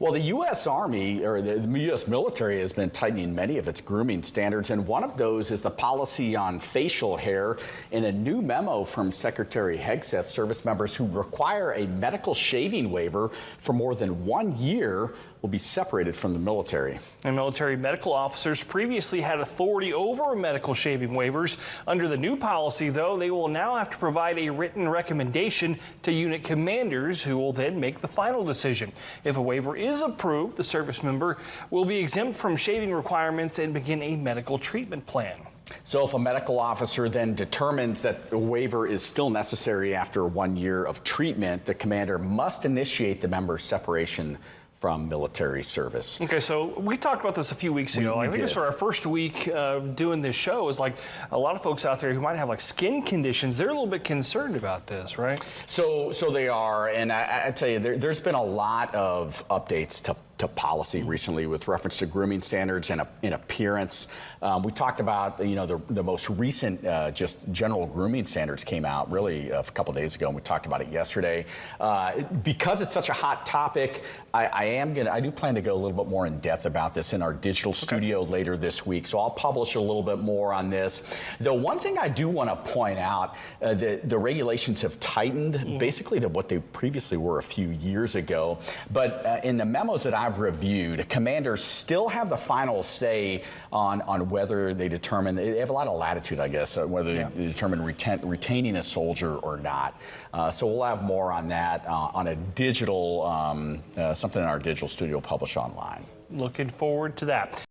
Well, the U.S. Army or the U.S. military has been tightening many of its grooming standards, and one of those is the policy on facial hair. In a new memo from Secretary Hegseth, service members who require a medical shaving waiver for more than 1 year will be separated from the military. And military medical officers previously had authority over medical shaving waivers. Under the new policy, though, they will now have to provide a written recommendation to unit commanders, who will then make the final decision. If a waiver is approved, the service member will be exempt from shaving requirements and begin a medical treatment plan. So if a medical officer then determines that the waiver is still necessary after 1 year of treatment, the commander must initiate the member's separation from military service. Okay, so we talked about this a few weeks ago. I think this was our first week doing this show. Is like a lot of folks out there who might have like skin conditions, they're a little bit concerned about this, right? So they are, and I tell you, there's been a lot of updates to policy recently with reference to grooming standards and in appearance. We talked about, the most recent just general grooming standards came out really a couple days ago, and we talked about it yesterday. Because it's such a hot topic, I do plan to go a little bit more in depth about this in our digital studio later this week. So I'll publish a little bit more on this. The one thing I do want to point out, the regulations have tightened basically to what they previously were a few years ago. But in the memos that I've reviewed, commanders still have the final say on whether they determine, they have a lot of latitude, I guess, whether they determine retaining a soldier or not. So we'll have more on that on a digital, something in our digital studio published online. Looking forward to that.